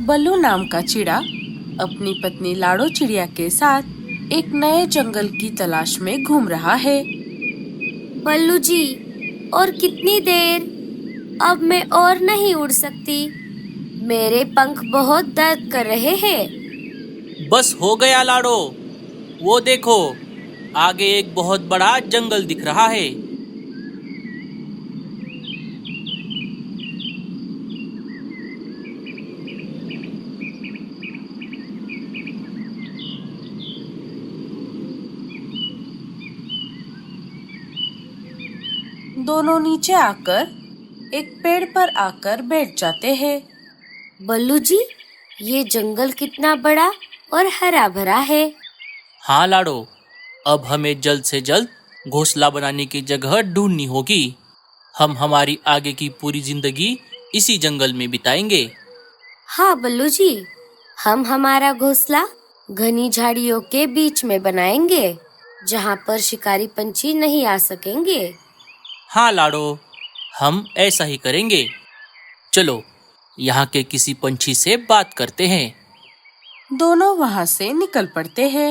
बल्लू नाम का चिड़ा अपनी पत्नी लाडो चिड़िया के साथ एक नए जंगल की तलाश में घूम रहा है। बल्लू जी, और कितनी देर? अब मैं और नहीं उड़ सकती। मेरे पंख बहुत दर्द कर रहे हैं। बस हो गया लाडो। वो देखो, आगे एक बहुत बड़ा जंगल दिख रहा है। दोनों नीचे आकर एक पेड़ पर आकर बैठ जाते हैं। बल्लू जी, ये जंगल कितना बड़ा और हरा भरा है। हाँ लाडो, अब हमें जल्द से जल्द घोंसला बनाने की जगह ढूंढनी होगी। हम हमारी आगे की पूरी जिंदगी इसी जंगल में बिताएंगे। हाँ बल्लू जी, हम हमारा घोंसला घनी झाड़ियों के बीच में बनाएंगे, जहाँ पर शिकारी पंछी नहीं आ सकेंगे। हाँ लाडो, हम ऐसा ही करेंगे। चलो, यहाँ के किसी पंछी से बात करते हैं। दोनों वहां से निकल पड़ते हैं।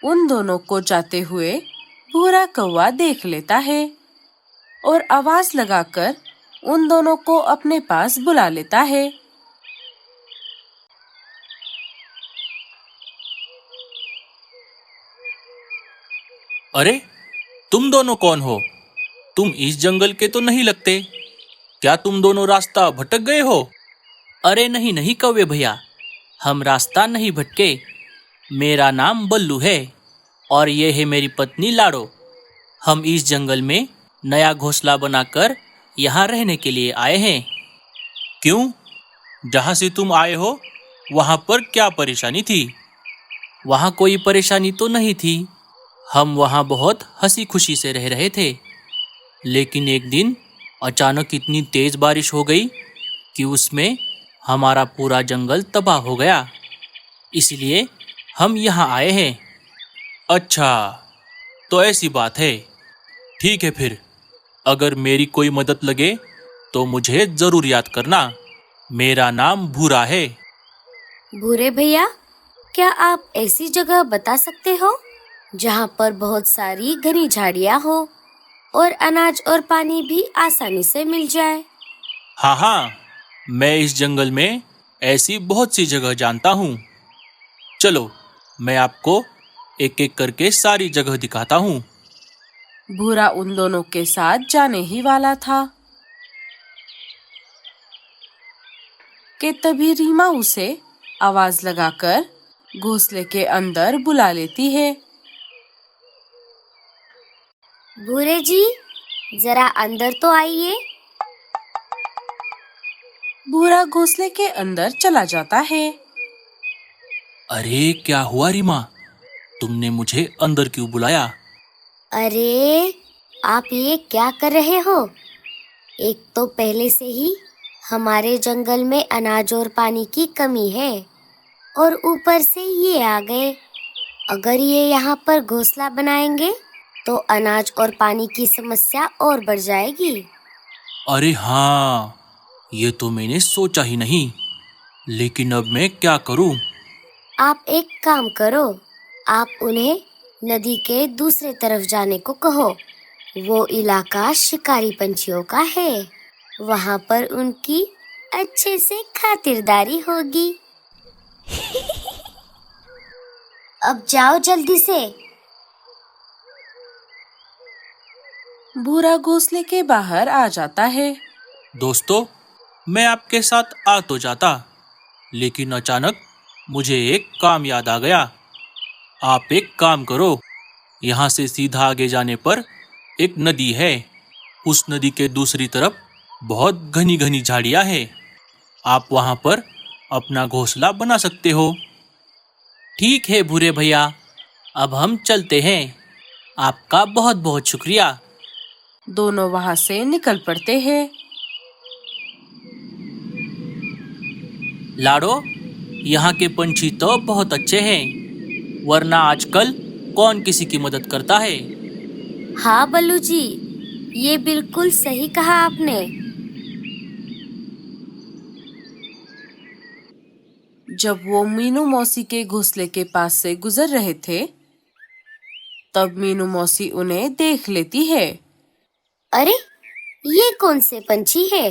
उन दोनों को जाते हुए भूरा कौवा देख लेता है और आवाज लगाकर उन दोनों को अपने पास बुला लेता है। अरे, तुम दोनों कौन हो? तुम इस जंगल के तो नहीं लगते। क्या तुम दोनों रास्ता भटक गए हो? अरे नहीं नहीं कौवे भैया, हम रास्ता नहीं भटके। मेरा नाम बल्लू है और ये है मेरी पत्नी लाडो। हम इस जंगल में नया घोंसला बनाकर यहाँ रहने के लिए आए हैं। क्यों? जहाँ से तुम आए हो वहाँ पर क्या परेशानी थी? वहाँ कोई परेशानी तो नहीं थी। हम वहाँ बहुत हंसी खुशी से रह रहे थे, लेकिन एक दिन अचानक इतनी तेज बारिश हो गई कि उसमें हमारा पूरा जंगल तबाह हो गया। इसलिए हम यहाँ आए हैं। अच्छा, तो ऐसी बात है। ठीक है फिर, अगर मेरी कोई मदद लगे तो मुझे जरूर याद करना। मेरा नाम भूरा है। भूरे भैया, क्या आप ऐसी जगह बता सकते हो जहाँ पर बहुत सारी घनी झाड़ियाँ हो और अनाज और पानी भी आसानी से मिल जाए? हाँ हाँ, मैं इस जंगल में ऐसी बहुत सी जगह जानता हूँ। चलो, मैं आपको एक एक करके सारी जगह दिखाता हूँ। भूरा उन दोनों के साथ जाने ही वाला था कि तभी रीमा उसे आवाज लगाकर घोंसले के अंदर बुला लेती है। भूरे जी, जरा अंदर तो आइए। भूरा घोंसले के अंदर चला जाता है। अरे क्या हुआ रीमा? तुमने मुझे अंदर क्यों बुलाया? अरे, आप ये क्या कर रहे हो? एक तो पहले से ही हमारे जंगल में अनाज और पानी की कमी है और ऊपर से ये आ गए। अगर ये यहाँ पर घोंसला बनाएंगे तो अनाज और पानी की समस्या और बढ़ जाएगी। अरे हाँ, ये तो मैंने सोचा ही नहीं। लेकिन अब मैं क्या करूँ? आप एक काम करो, आप उन्हें नदी के दूसरे तरफ जाने को कहो। वो इलाका शिकारी पंछियों का है, वहाँ पर उनकी अच्छे से खातिरदारी होगी। अब जाओ जल्दी से। भूरा घोंसले के बाहर आ जाता है। दोस्तों, मैं आपके साथ आ तो जाता, लेकिन अचानक मुझे एक काम याद आ गया। आप एक काम करो, यहाँ से सीधा आगे जाने पर एक नदी है। उस नदी के दूसरी तरफ बहुत घनी घनी झाड़ियाँ हैं। आप वहाँ पर अपना घोंसला बना सकते हो। ठीक है भूरे भैया, अब हम चलते हैं। आपका बहुत बहुत शुक्रिया। दोनों वहां से निकल पड़ते हैं। लाडो, यहाँ के पंछी तो बहुत अच्छे हैं, वरना आजकल कौन किसी की मदद करता है। हाँ बल्लू जी, ये बिल्कुल सही कहा आपने। जब वो मीनू मौसी के घोंसले के पास से गुजर रहे थे, तब मीनू मौसी उन्हें देख लेती है। अरे, ये कौन से पंछी है?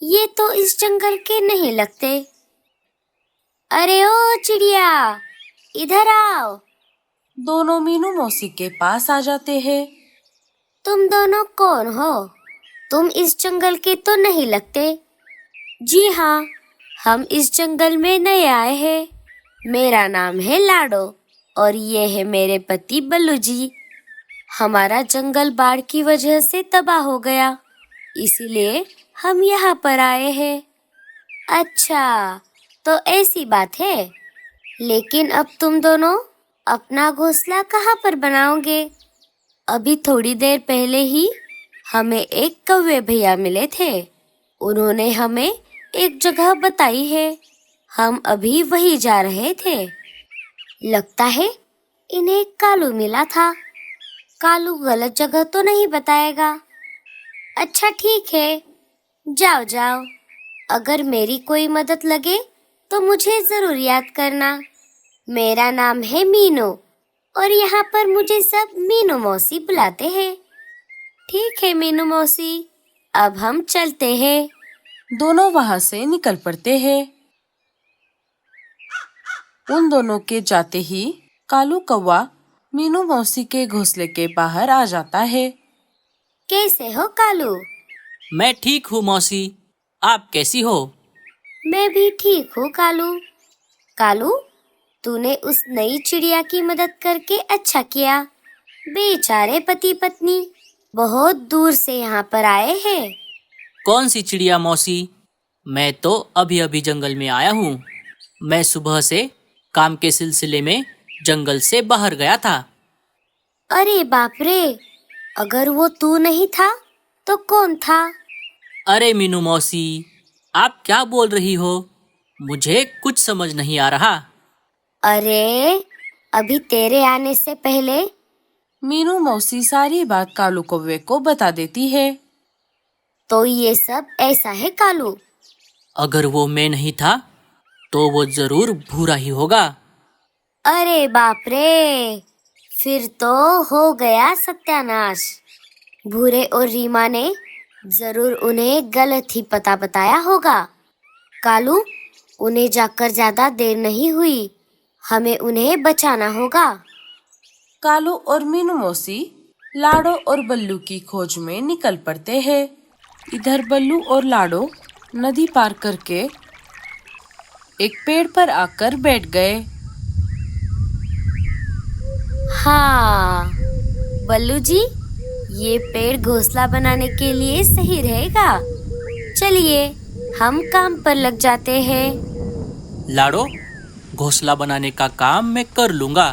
ये तो इस जंगल के नहीं लगते। अरे ओ चिड़िया, इधर आओ। दोनों मीनू मौसी के पास आ जाते हैं। तुम दोनों कौन हो? तुम इस जंगल के तो नहीं लगते। जी हाँ, हम इस जंगल में नए आए हैं। मेरा नाम है लाडो और ये है मेरे पति बल्लू जी। हमारा जंगल बाढ़ की वजह से तबाह हो गया, इसीलिए हम यहाँ पर आए हैं। अच्छा, तो ऐसी बात है। लेकिन अब तुम दोनों अपना घोंसला कहाँ पर बनाओगे? अभी थोड़ी देर पहले ही हमें एक कौवे भैया मिले थे। उन्होंने हमें एक जगह बताई है। हम अभी वही जा रहे थे। लगता है इन्हें कालू मिला था। कालू गलत जगह तो नहीं बताएगा। अच्छा ठीक है, जाओ जाओ। अगर मेरी कोई मदद लगे तो मुझे जरूर याद करना। मेरा नाम है मीनू और यहाँ पर मुझे सब मीनू मौसी बुलाते हैं। ठीक है मीनू मौसी, अब हम चलते हैं। दोनों वहां से निकल पड़ते हैं। उन दोनों के जाते ही कालू कौवा मीनू मौसी के घोंसले के बाहर आ जाता है। कैसे हो कालू? मैं ठीक हूँ मौसी, आप कैसी हो? मैं भी ठीक हूँ कालू। कालू, तूने उस नई चिड़िया की मदद करके अच्छा किया। बेचारे पति पत्नी बहुत दूर से यहाँ पर आए हैं। कौन सी चिड़िया मौसी? मैं तो अभी अभी जंगल में आया हूँ। मैं सुबह से काम के सिलसिले में जंगल से बाहर गया था। अरे बाप रे, अगर वो तू नहीं था तो कौन था? अरे मीनू मौसी, आप क्या बोल रही हो? मुझे कुछ समझ नहीं आ रहा। अरे, अभी तेरे आने से पहले मीनू मौसी सारी बात कालू कौवे को बता देती है। तो ये सब ऐसा है कालू? अगर वो मैं नहीं था तो वो जरूर भूरा ही होगा। अरे बाप रे, फिर तो हो गया सत्यानाश। भूरे और रीमा ने जरूर उन्हें गलत ही पता बताया होगा। कालू, उन्हें जाकर ज्यादा देर नहीं हुई। हमें उन्हें बचाना होगा। कालू और मीनू मौसी लाडो और बल्लू की खोज में निकल पड़ते हैं। इधर बल्लू और लाडो नदी पार करके एक पेड़ पर आकर बैठ गए। हाँ बल्लू जी, ये पेड़ घोंसला बनाने के लिए सही रहेगा। चलिए हम काम पर लग जाते हैं। लाडो, घोंसला बनाने का काम मैं कर लूँगा।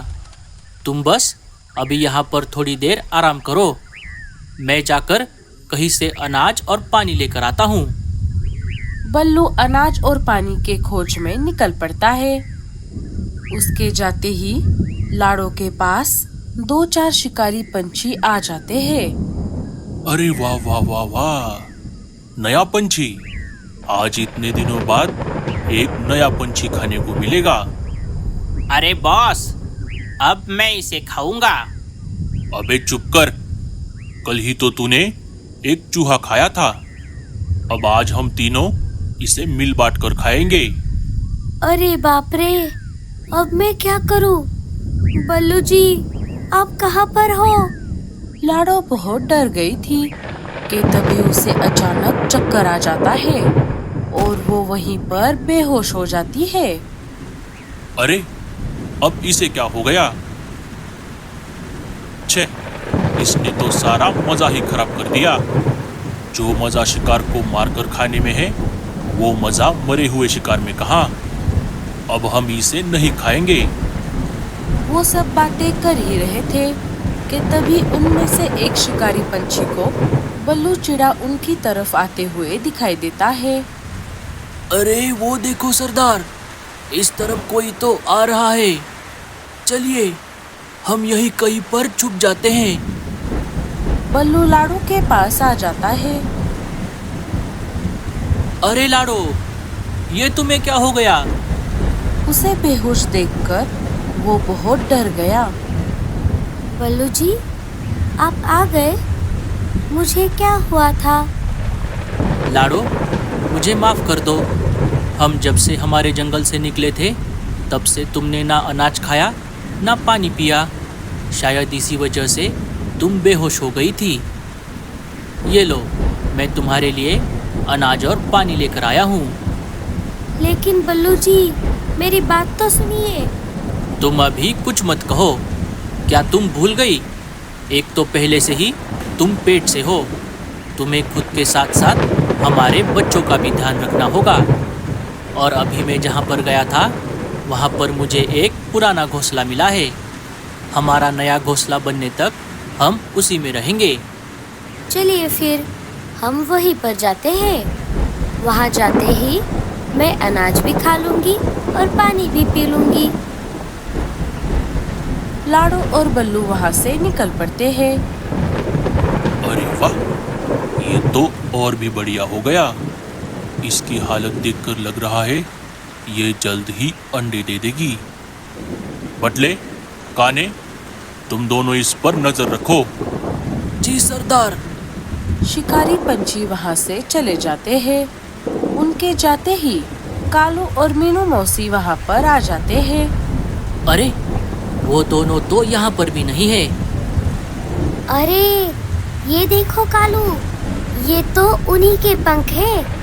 तुम बस अभी यहाँ पर थोड़ी देर आराम करो। मैं जाकर कहीं से अनाज और पानी लेकर आता हूँ। बल्लू अनाज और पानी के खोज में निकल पड़ता है। उसके जाते ही लाडो के पास 2-4 शिकारी पंछी आ जाते हैं। अरे वाह वाह वाह वाह, नया पंछी। आज इतने दिनों बाद एक नया पंछी खाने को मिलेगा। अरे बॉस, अब मैं इसे खाऊंगा। अबे चुप कर, कल ही तो तूने एक चूहा खाया था। अब आज हम तीनों इसे मिल बांट कर खाएंगे। अरे बाप रे, अब मैं क्या करूं? बल्लू जी, आप कहाँ पर हो? लाडो बहुत डर गई थी कि तभी उसे अचानक चक्कर आ जाता है और वो वहीं पर बेहोश हो जाती है। अरे, अब इसे क्या हो गया? छे, इसने तो सारा मजा ही खराब कर दिया। जो मजा शिकार को मारकर खाने में है, वो मजा मरे हुए शिकार में कहाँ। अब हम इसे नहीं खाएंगे। वो सब बातें कर ही रहे थे कि तभी उनमें से एक शिकारी पंछी को बल्लू चिड़ा उनकी तरफ आते हुए दिखाई देता है। अरे वो देखो सरदार, इस तरफ कोई तो आ रहा है। चलिए हम यहीं कहीं पर छुप जाते हैं। बल्लू लाडो के पास आ जाता है। अरे लाडो, ये तुम्हें क्या हो गया? उसे बेहोश देखकर वो बहुत डर गया। बल्लू जी, आप आ गए। मुझे क्या हुआ था? लाडो, मुझे माफ कर दो। हम जब से हमारे जंगल से निकले थे तब से तुमने ना अनाज खाया ना पानी पिया। शायद इसी वजह से तुम बेहोश हो गई थी। ये लो, मैं तुम्हारे लिए अनाज और पानी लेकर आया हूँ। लेकिन बल्लू जी, मेरी बात तो सुनिए। तुम अभी कुछ मत कहो। क्या तुम भूल गई? एक तो पहले से ही तुम पेट से हो। तुम्हें खुद के साथ साथ हमारे बच्चों का भी ध्यान रखना होगा। और अभी मैं जहाँ पर गया था वहाँ पर मुझे एक पुराना घोंसला मिला है। हमारा नया घोंसला बनने तक हम उसी में रहेंगे। चलिए फिर हम वहीं पर जाते हैं। वहाँ जाते ही मैं अनाज भी खा लूंगी और पानी भी पी लूंगी। लाडो और बल्लू वहाँ से निकल पड़ते हैं। अरे वाह, ये तो और भी बढ़िया हो गया। इसकी हालत देखकर लग रहा है ये जल्द ही अंडे दे देगी। बटले, काने, तुम दोनों इस पर नजर रखो। जी सरदार। शिकारी पंछी वहाँ से चले जाते हैं। उनके जाते ही कालू और मीनू मौसी वहाँ पर आ जाते हैं। अरे, वो दोनों तो यहाँ पर भी नहीं है। अरे ये देखो कालू, ये तो उन्हीं के पंख हैं।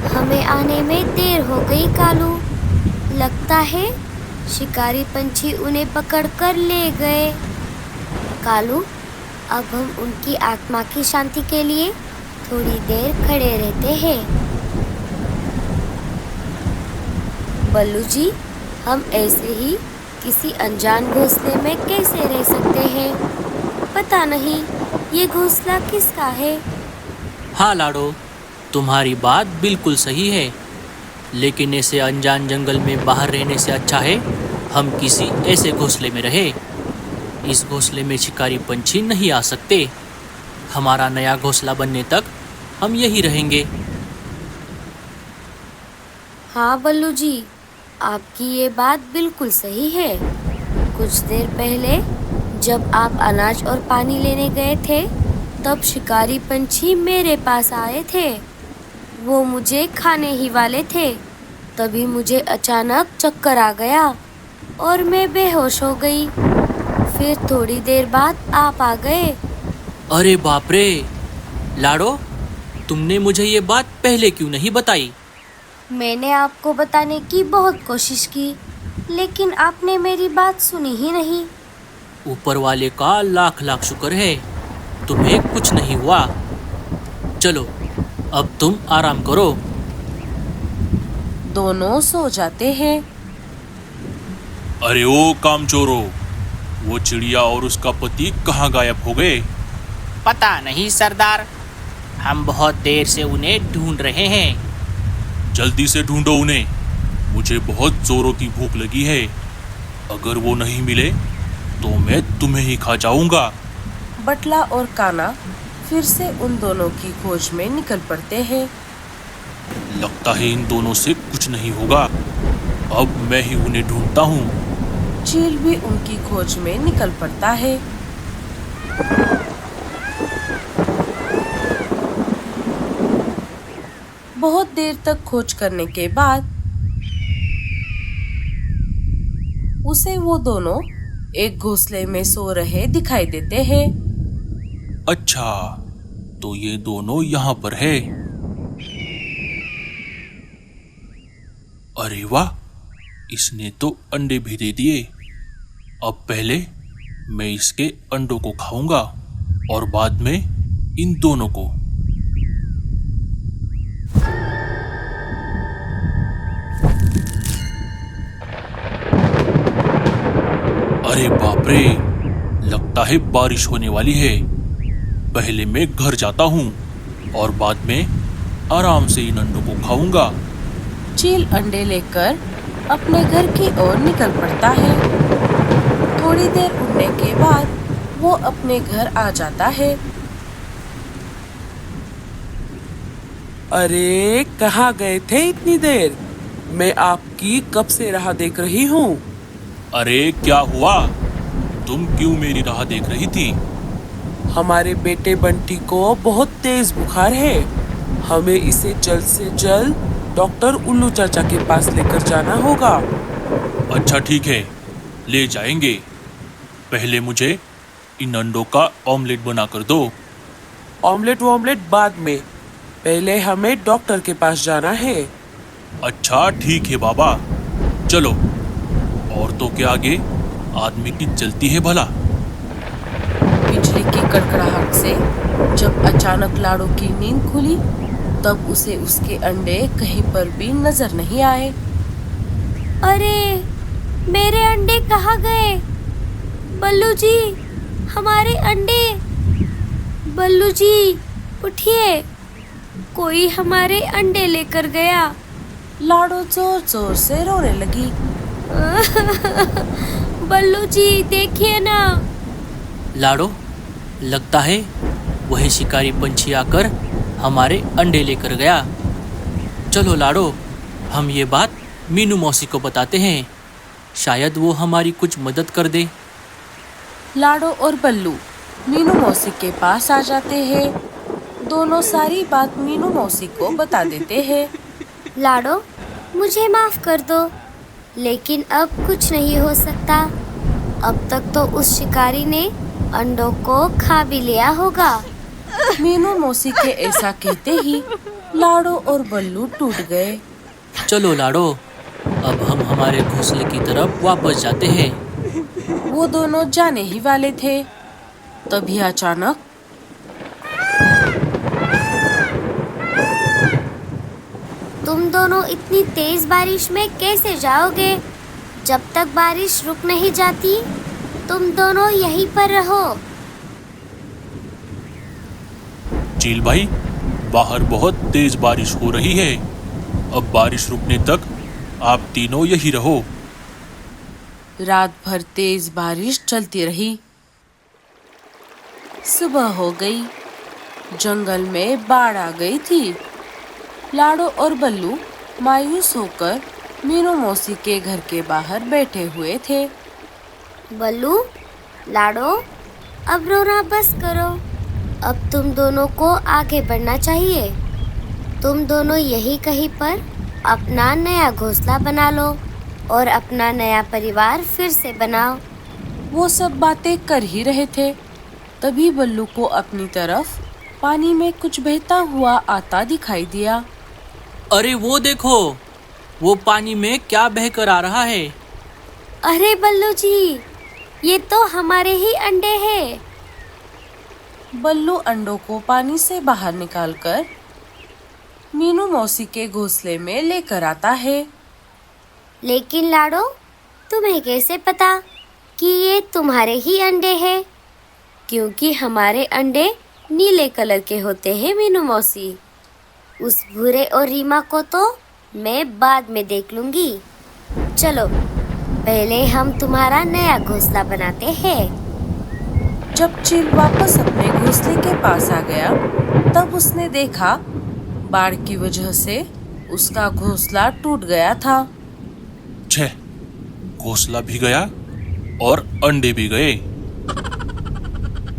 हमें आने में देर हो गई कालू। लगता है शिकारी पंछी उन्हें पकड़कर ले गए। कालू, अब हम उनकी आत्मा की शांति के लिए थोड़ी देर खड़े रहते हैं। बल्लू जी, हम ऐसे ही किसी अनजान घोंसले में कैसे रह सकते हैं? पता नहीं ये घोंसला किसका है। हाँ लाडो, तुम्हारी बात बिल्कुल सही है। लेकिन ऐसे अनजान जंगल में बाहर रहने से अच्छा है हम किसी ऐसे घोंसले में रहे। इस घोंसले में शिकारी पंछी नहीं आ सकते। हमारा नया घोंसला बनने तक हम यही रहेंगे। हाँ बल्लू जी, आपकी ये बात बिल्कुल सही है। कुछ देर पहले जब आप अनाज और पानी लेने गए थे तब शिकारी पंछी मेरे पास आए थे। वो मुझे खाने ही वाले थे। तभी मुझे अचानक चक्कर आ गया और मैं बेहोश हो गई। फिर थोड़ी देर बाद आप आ गए। अरे बाप रे! लाडो, तुमने मुझे ये बात पहले क्यों नहीं बताई? मैंने आपको बताने की बहुत कोशिश की, लेकिन आपने मेरी बात सुनी ही नहीं। ऊपर वाले का लाख लाख शुक्र है, तुम्हें कुछ नहीं हुआ। चलो, अब तुम आराम करो। दोनों सो जाते हैं। अरे ओ कामचोरो, वो चिड़िया और उसका पति कहाँ गायब हो गए? पता नहीं सरदार, हम बहुत देर से उन्हें ढूंढ रहे हैं। जल्दी से ढूंढो उन्हें, मुझे बहुत जोरों की भूख लगी है। अगर वो नहीं मिले तो मैं तुम्हें ही खा जाऊंगा। बटला और काना फिर से उन दोनों की खोज में निकल पड़ते हैं। लगता है इन दोनों से कुछ नहीं होगा। अब मैं ही उन्हें ढूंढता हूँ। चील भी उनकी खोज में निकल पड़ता है। बहुत देर तक खोज करने के बाद उसे वो दोनों एक घोंसले में सो रहे दिखाई देते हैं। अच्छा, तो ये दोनों यहाँ पर है। अरे वाह, इसने तो अंडे भी दे दिए। अब पहले मैं इसके अंडों को खाऊंगा और बाद में इन दोनों को। अरे बाप रे, लगता है बारिश होने वाली है। पहले मैं घर जाता हूँ और बाद में आराम से इन अंडों को खाऊंगा। चील अंडे लेकर अपने घर की ओर निकल पड़ता है। थोड़ी देर उड़ने के बाद वो अपने घर आ जाता है। अरे कहाँ गए थे इतनी देर? मैं आपकी कब से राह देख रही हूँ। अरे क्या हुआ? तुम क्यों मेरी राह देख रही थी? हमारे बेटे बंटी को बहुत तेज बुखार है। हमें इसे जल्द से जल्द डॉक्टर उल्लू चाचा के पास लेकर जाना होगा। अच्छा ठीक है, ले जाएंगे। पहले मुझे इन अंडों का ऑमलेट बना कर दो। ऑमलेट बाद में, पहले हमें डॉक्टर के पास जाना है। अच्छा ठीक है बाबा, चलो। औरतों के आगे आदमी की चलती है भला। बिजली की कड़कड़ाहट से जब अचानक लाडो की नींद खुली, तब उसे उसके अंडे कहीं पर भी नजर नहीं आए। अरे मेरे अंडे कहाँ गए? बल्लू जी, हमारे अंडे! बल्लू जी उठिए, कोई हमारे अंडे लेकर गया। लाडो जोर जोर से रोने लगी। बल्लू जी देखिए ना। लाडो, लगता है वही शिकारी पंछी आकर हमारे अंडे लेकर गया। चलो लाडो, हम ये बात मीनू मौसी को बताते हैं, शायद वो हमारी कुछ मदद कर दे। लाडो और बल्लू मीनू मौसी के पास आ जाते हैं। दोनों सारी बात मीनू मौसी को बता देते हैं। लाडो, मुझे माफ कर दो, लेकिन अब कुछ नहीं हो सकता। अब तक तो उस शिकारी ने अंडों को खा भी लिया होगा। मीनू मौसी के ऐसा कहते ही लाडो और बल्लू टूट गए। चलो लाडो, अब हम हमारे घोंसले की तरफ वापस जाते हैं। वो दोनों जाने ही वाले थे, तभी अचानक तुम दोनों इतनी तेज बारिश में कैसे जाओगे? जब तक बारिश रुक नहीं जाती, तुम दोनों यहीं पर रहो। चील भाई, बाहर बहुत तेज बारिश हो रही है। अब बारिश रुकने तक आप तीनों यही रहो। रात भर तेज बारिश चलती रही। सुबह हो गई। जंगल में बाढ़ आ गई थी। लाडो और बल्लू मायूस होकर मीनू मौसी के घर के बाहर बैठे हुए थे। बल्लू, लाडो, अब रोना बस करो। अब तुम दोनों को आगे बढ़ना चाहिए। तुम दोनों यही कहीं पर अपना नया घोंसला बना लो और अपना नया परिवार फिर से बनाओ। वो सब बातें कर ही रहे थे, तभी बल्लू को अपनी तरफ पानी में कुछ बहता हुआ आता दिखाई दिया। अरे वो देखो, वो पानी में क्या बहकर आ रहा है। अरे बल्लू जी, ये तो हमारे ही अंडे हैं। बल्लू अंडों को पानी से बाहर निकालकर मीनू मौसी के घोंसले में लेकर आता है। लेकिन लाडो, तुम्हें कैसे पता कि ये तुम्हारे ही अंडे हैं? क्योंकि हमारे अंडे नीले कलर के होते हैं मीनू मौसी। उस भूरे और रीमा को तो मैं बाद में देख लूंगी। चलो, पहले हम तुम्हारा नया घोंसला बनाते हैं। जब चील वापस अपने घोंसले के पास आ गया, तब उसने देखा बाढ़ की वजह से उसका घोंसला टूट गया था। छह, घोंसला भी गया और अंडे भी गए।